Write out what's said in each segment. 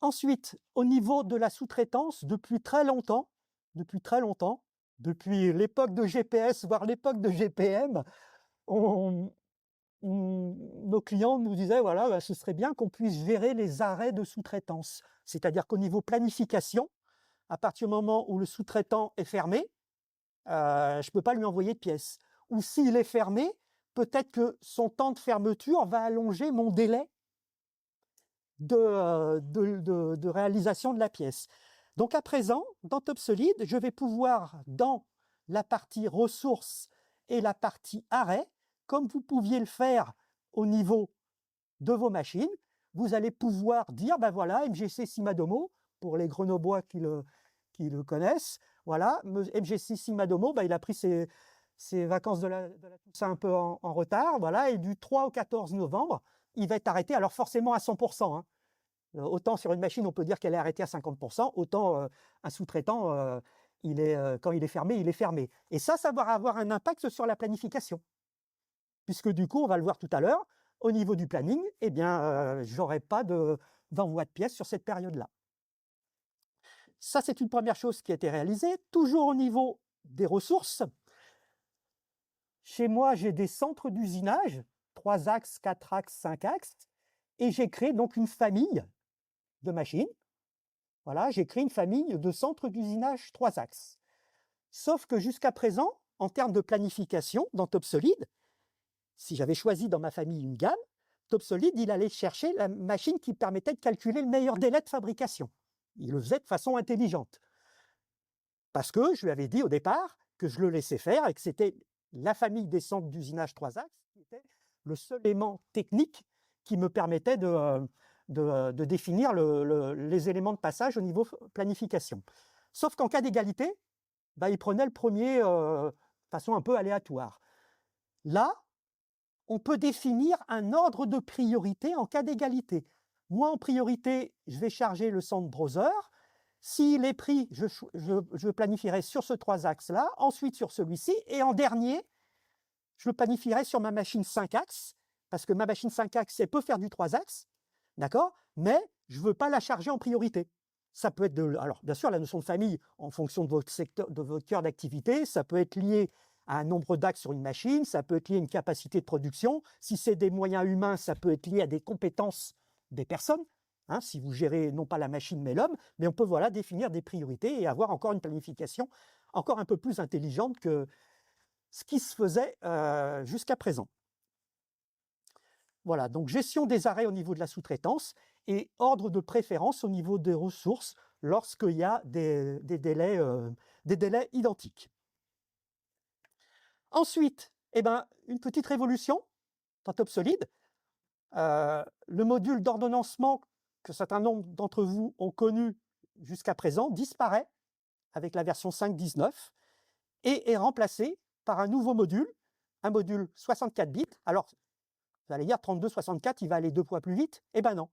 Ensuite, au niveau de la sous-traitance, depuis depuis l'époque de GPS, voire l'époque de GPM, on nos clients nous disaient: «Voilà, bah, ce serait bien qu'on puisse gérer les arrêts de sous-traitance». C'est-à-dire qu'au niveau planification, à partir du moment où le sous-traitant est fermé, je ne peux pas lui envoyer de pièces. Ou s'il est fermé, peut-être que son temps de fermeture va allonger mon délai de réalisation de la pièce. Donc à présent, dans TopSolid, je vais pouvoir, dans la partie ressources et la partie arrêt, comme vous pouviez le faire au niveau de vos machines, vous allez pouvoir dire, ben voilà, MGC Simadomo, pour les Grenoblois qui le connaissent, voilà, MGC Simadomo, ben, il a pris ses vacances de la Toussaint un peu en retard, voilà, et du 3 au 14 novembre, il va être arrêté, alors forcément à 100%, hein. Autant sur une machine, on peut dire qu'elle est arrêtée à 50%, autant un sous-traitant, quand il est fermé, il est fermé. Et ça va avoir un impact sur la planification. Puisque du coup, on va le voir tout à l'heure, au niveau du planning, eh bien, j'aurai pas d'envoi de pièces sur cette période-là. Ça, c'est une première chose qui a été réalisée. Toujours au niveau des ressources, chez moi, j'ai des centres d'usinage, 3 axes, 4 axes, 5 axes, et j'ai créé donc une famille de machines. Voilà, j'ai créé une famille de centres d'usinage 3 axes. Sauf que jusqu'à présent, en termes de planification, dans TopSolid, si j'avais choisi dans ma famille une gamme, TopSolid, il allait chercher la machine qui permettait de calculer le meilleur délai de fabrication. Il le faisait de façon intelligente. Parce que je lui avais dit au départ que je le laissais faire et que c'était la famille des centres d'usinage 3 axes qui était le seul élément technique qui me permettait de définir les éléments de passage au niveau planification. Sauf qu'en cas d'égalité, bah, il prenait le premier de façon un peu aléatoire. Là, on peut définir un ordre de priorité en cas d'égalité. Moi, en priorité, je vais charger le centre browser. S'il est pris, je planifierai sur ce 3 axes-là, ensuite sur celui-ci, et en dernier, je le planifierai sur ma machine 5 axes, parce que ma machine 5 axes, elle peut faire du 3 axes, d'accord? Mais je ne veux pas la charger en priorité. Ça peut être alors, bien sûr, la notion de famille, en fonction de votre secteur, de votre cœur d'activité, ça peut être lié à un nombre d'axes sur une machine, ça peut être lié à une capacité de production. Si c'est des moyens humains, ça peut être lié à des compétences des personnes. Hein, si vous gérez non pas la machine mais l'homme, mais on peut voilà, définir des priorités et avoir encore une planification encore un peu plus intelligente que ce qui se faisait jusqu'à présent. Voilà, donc gestion des arrêts au niveau de la sous-traitance et ordre de préférence au niveau des ressources lorsqu'il y a des délais identiques. Ensuite, eh ben, une petite révolution dans TopSolid. Le module d'ordonnancement que certain nombre d'entre vous ont connu jusqu'à présent disparaît avec la version 5.19 et est remplacé par un nouveau module, un module 64 bits. Alors, vous allez dire 32-64, il va aller 2 fois plus vite. Eh ben non,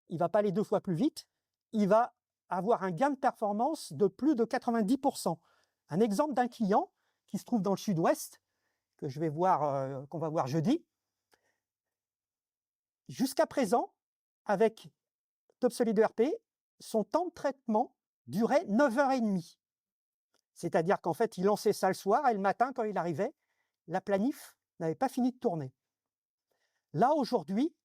il ne va pas aller 2 fois plus vite, il va avoir un gain de performance de plus de 90%. Un exemple d'un client qui se trouve dans le sud-ouest, qu'on va voir jeudi. Jusqu'à présent, avec TopSolid ERP, son temps de traitement durait 9h30. C'est-à-dire qu'en fait, il lançait ça le soir et le matin, quand il arrivait, la planif n'avait pas fini de tourner. Là, aujourd'hui,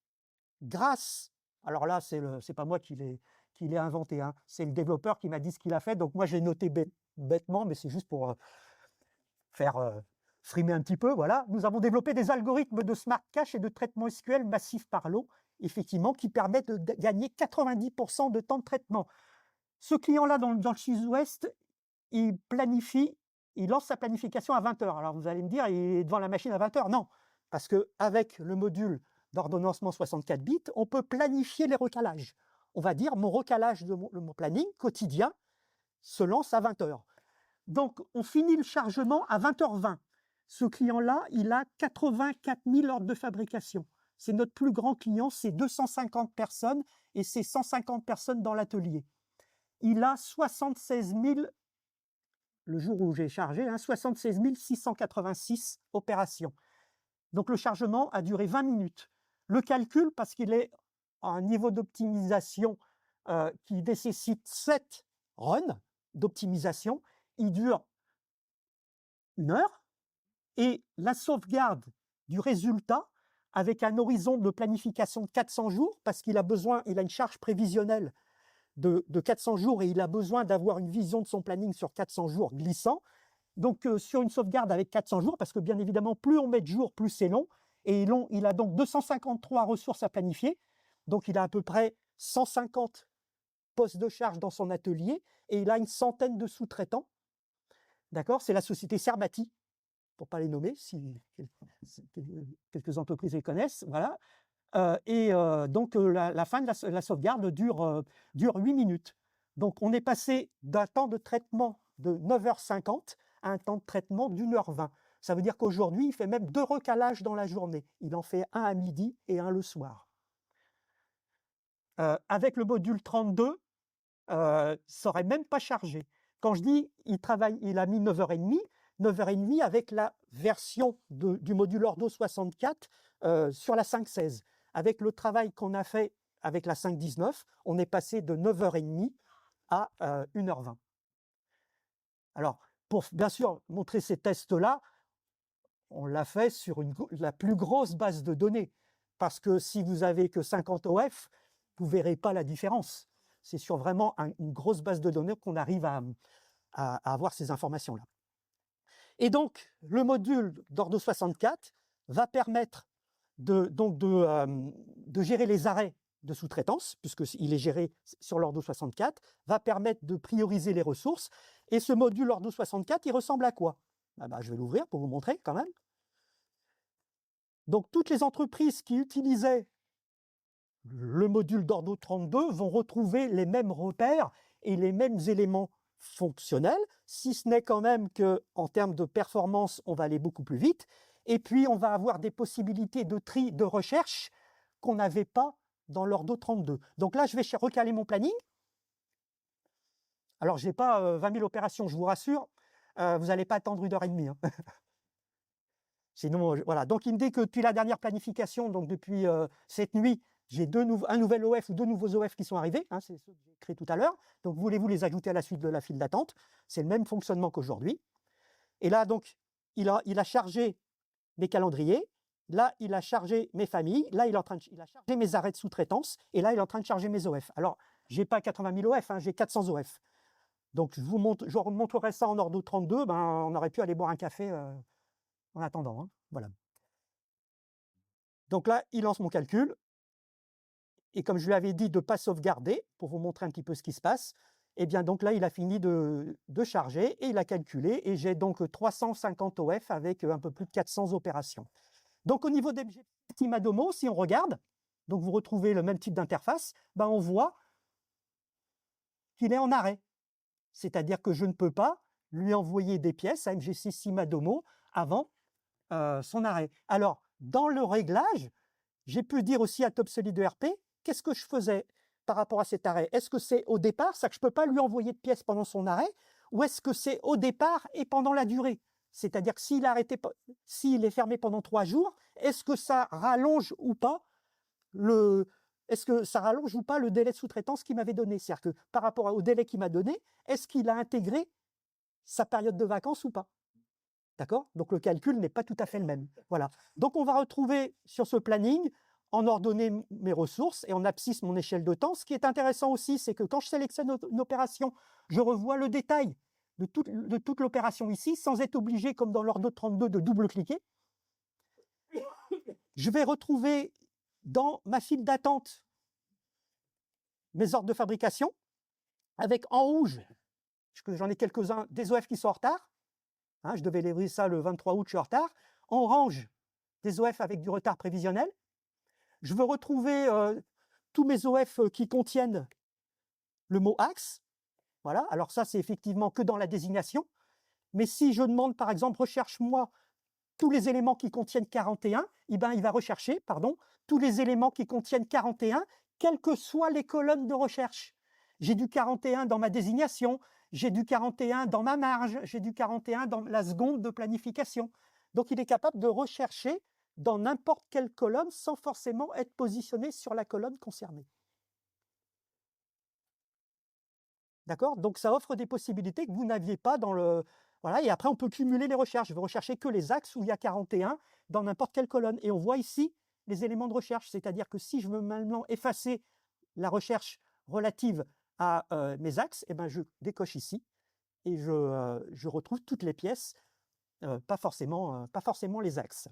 grâce, alors là, c'est pas moi qui l'ai inventé, hein, c'est le développeur qui m'a dit ce qu'il a fait, donc moi j'ai noté bêtement, mais c'est juste pour faire frimer un petit peu, voilà. Nous avons développé des algorithmes de smart cache et de traitement SQL massif par lot, effectivement, qui permettent de gagner 90% de temps de traitement. Ce client-là, dans le sud-ouest, il lance sa planification à 20h. Alors vous allez me dire, il est devant la machine à 20h. Non, parce qu'avec le module d'ordonnancement 64 bits, on peut planifier les recalages. On va dire, mon recalage de mon planning quotidien se lance à 20h. Donc, on finit le chargement à 20h20. Ce client-là, il a 84 000 ordres de fabrication. C'est notre plus grand client, c'est 250 personnes et c'est 150 personnes dans l'atelier. Il a 76 000, le jour où j'ai chargé, 76 686 opérations. Donc le chargement a duré 20 minutes. Le calcul, parce qu'il est à un niveau d'optimisation qui nécessite 7 runs d'optimisation. Il dure 1 heure et la sauvegarde du résultat avec un horizon de planification de 400 jours, parce qu'il a une charge prévisionnelle de 400 jours et il a besoin d'avoir une vision de son planning sur 400 jours glissant. Donc, sur une sauvegarde avec 400 jours, parce que bien évidemment, plus on met de jours, plus c'est long. Et il a donc 253 ressources à planifier. Donc, il a à peu près 150 postes de charge dans son atelier et il a une centaine de sous-traitants. D'accord? C'est la société Cerbati, pour ne pas les nommer, si quelques entreprises les connaissent. Voilà. Donc, la fin de la sauvegarde dure 8 minutes. Donc, on est passé d'un temps de traitement de 9h50 à un temps de traitement d'1h20. Ça veut dire qu'aujourd'hui, il fait même 2 recalages dans la journée. Il en fait un à midi et un le soir. Avec le module 32, ça n'aurait même pas chargé. Quand je dis il a mis 9h30 avec la version du module Ordo 64 sur la 5.16. Avec le travail qu'on a fait avec la 5.19, on est passé de 9h30 à 1h20. Alors, pour bien sûr montrer ces tests-là, on l'a fait sur la plus grosse base de données. Parce que si vous avez que 50 OF, vous ne verrez pas la différence. C'est sur vraiment une grosse base de données qu'on arrive à avoir ces informations-là. Et donc, le module d'Ordo 64 va permettre de gérer les arrêts de sous-traitance, puisqu'il est géré sur l'Ordo 64, va permettre de prioriser les ressources. Et ce module Ordo 64, il ressemble à quoi? Je vais l'ouvrir pour vous montrer quand même. Donc, toutes les entreprises qui utilisaient le module d'Ordo 32 vont retrouver les mêmes repères et les mêmes éléments fonctionnels, si ce n'est quand même qu'en termes de performance, on va aller beaucoup plus vite. Et puis, on va avoir des possibilités de tri, de recherche qu'on n'avait pas dans l'Ordo 32. Donc là, je vais recaler mon planning. Alors, je n'ai pas 20 000 opérations, je vous rassure. Vous n'allez pas attendre 1h30. Hein. Sinon, voilà. Donc, il me dit que depuis la dernière planification, donc depuis cette nuit, j'ai un nouvel OF ou 2 nouveaux OF qui sont arrivés. Hein, c'est ceux que j'ai créés tout à l'heure. Donc, voulez-vous les ajouter à la suite de la file d'attente? C'est le même fonctionnement qu'aujourd'hui. Et là, donc, il a chargé mes calendriers. Là, il a chargé mes familles. Là, il a chargé mes arrêts de sous-traitance. Et là, il est en train de charger mes OF. Alors, je n'ai pas 80 000 OF, hein, j'ai 400 OF. Donc, je vous montrerai ça en Ordo 32. On aurait pu aller boire un café en attendant. Hein. Voilà. Donc là, il lance mon calcul. Et comme je lui avais dit de ne pas sauvegarder, pour vous montrer un petit peu ce qui se passe, et bien donc là, il a fini de charger et il a calculé. Et j'ai donc 350 OF avec un peu plus de 400 opérations. Donc au niveau des Simadomo, si on regarde, donc vous retrouvez le même type d'interface, on voit qu'il est en arrêt. C'est-à-dire que je ne peux pas lui envoyer des pièces à MG6 Simadomo avant son arrêt. Alors, dans le réglage, j'ai pu dire aussi à TopSolid ERP, qu'est-ce que je faisais par rapport à cet arrêt? Est-ce que c'est au départ, ça que je ne peux pas lui envoyer de pièces pendant son arrêt, ou est-ce que c'est au départ et pendant la durée? C'est-à-dire que s'il est fermé pendant 3 jours, est-ce que ça rallonge ou pas le délai de sous-traitance qu'il m'avait donné? C'est-à-dire que par rapport au délai qu'il m'a donné, est-ce qu'il a intégré sa période de vacances ou pas? D'accord? Donc le calcul n'est pas tout à fait le même. Voilà. Donc on va retrouver sur ce planning en ordonnée mes ressources et en abscisse mon échelle de temps. Ce qui est intéressant aussi, c'est que quand je sélectionne une opération, je revois le détail de toute l'opération ici, sans être obligé, comme dans l'Ordo 32, de double-cliquer. Je vais retrouver dans ma file d'attente mes ordres de fabrication, avec en rouge, j'en ai quelques-uns, des OF qui sont en retard. Hein, je devais livrer ça le 23 août, je suis en retard. En orange, des OF avec du retard prévisionnel. Je veux retrouver tous mes OF qui contiennent le mot axe. Voilà, alors ça, c'est effectivement que dans la désignation. Mais si je demande, par exemple, recherche-moi tous les éléments qui contiennent 41, il va rechercher, tous les éléments qui contiennent 41, quelles que soient les colonnes de recherche. J'ai du 41 dans ma désignation, j'ai du 41 dans ma marge, j'ai du 41 dans la seconde de planification. Donc, il est capable de rechercher dans n'importe quelle colonne sans forcément être positionné sur la colonne concernée. D'accord? Donc ça offre des possibilités que vous n'aviez pas dans le voilà et après on peut cumuler les recherches. Je vais rechercher que les axes où il y a 41 dans n'importe quelle colonne et on voit ici les éléments de recherche. C'est-à-dire que si je veux maintenant effacer la recherche relative à, mes axes et ben, je décoche ici et je retrouve toutes les pièces, pas forcément les axes.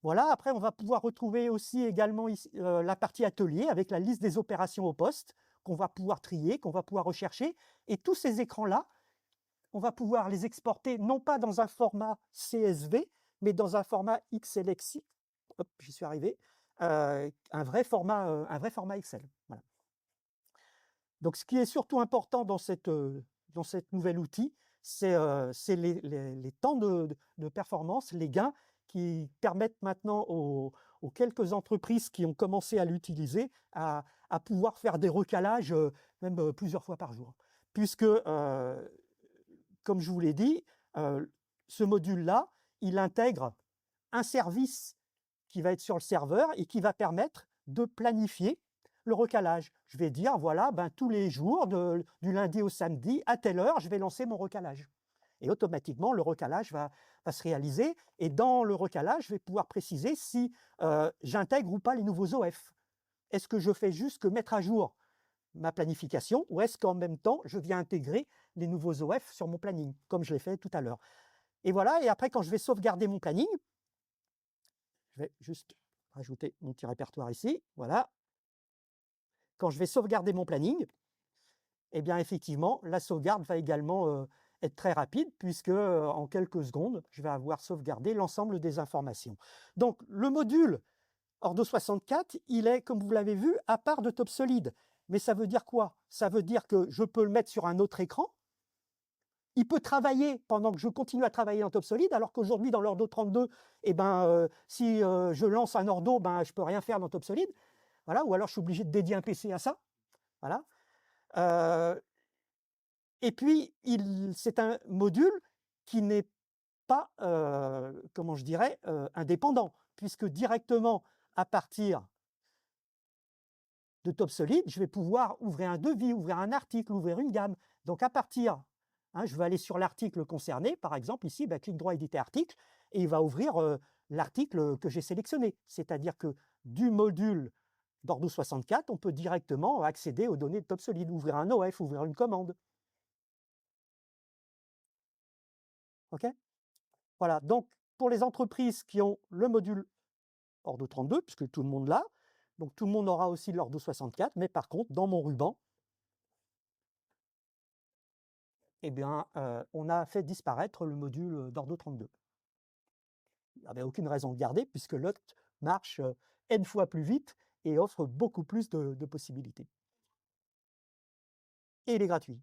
Voilà, après on va pouvoir retrouver aussi également ici, la partie atelier avec la liste des opérations au poste qu'on va pouvoir trier, qu'on va pouvoir rechercher et tous ces écrans-là, on va pouvoir les exporter non pas dans un format CSV, mais dans un format XLXI. Hop, j'y suis arrivé. Un vrai format Excel. Voilà. Donc ce qui est surtout important dans cette nouvel outil, c'est les temps de performance, les gains qui permettent maintenant aux quelques entreprises qui ont commencé à l'utiliser à pouvoir faire des recalages, même plusieurs fois par jour. Puisque, comme je vous l'ai dit, ce module-là, il intègre un service qui va être sur le serveur et qui va permettre de planifier le recalage. Je vais dire, voilà, ben, tous les jours, du lundi au samedi, à telle heure, je vais lancer mon recalage. Et automatiquement, le recalage va se réaliser. Et dans le recalage, je vais pouvoir préciser si j'intègre ou pas les nouveaux OF. Est-ce que je fais juste que mettre à jour ma planification ou est-ce qu'en même temps, je viens intégrer les nouveaux OF sur mon planning, comme je l'ai fait tout à l'heure. Et voilà, et après, quand je vais sauvegarder mon planning, je vais juste rajouter mon petit répertoire ici, voilà. Quand je vais sauvegarder mon planning, eh bien effectivement, la sauvegarde va également être très rapide puisque en quelques secondes, je vais avoir sauvegardé l'ensemble des informations. Donc le module Ordo 64, il est, comme vous l'avez vu, à part de TopSolid. Mais ça veut dire quoi? Ça veut dire que je peux le mettre sur un autre écran. Il peut travailler pendant que je continue à travailler en TopSolid, alors qu'aujourd'hui, dans l'Ordo 32, eh ben, si je lance un Ordo, ben, je ne peux rien faire dans TopSolid. Voilà, ou alors je suis obligé de dédier un PC à ça. Voilà. Et puis, c'est un module qui n'est pas, comment je dirais, indépendant, puisque directement à partir de TopSolid, je vais pouvoir ouvrir un devis, ouvrir un article, ouvrir une gamme. Donc à partir, je vais aller sur l'article concerné, par exemple ici, clic droit éditer article, et il va ouvrir l'article que j'ai sélectionné. C'est-à-dire que du module d'Ordo 64, on peut directement accéder aux données de TopSolid, ouvrir un OF, ouvrir une commande. OK? Voilà, donc pour les entreprises qui ont le module Ordo 32, puisque tout le monde l'a, donc tout le monde aura aussi l'Ordo 64, mais par contre, dans mon ruban, eh bien, on a fait disparaître le module d'Ordo 32. Il n'y avait aucune raison de garder, puisque l'autre marche N fois plus vite et offre beaucoup plus de possibilités. Et il est gratuit.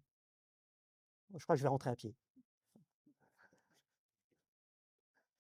Je crois que je vais rentrer à pied.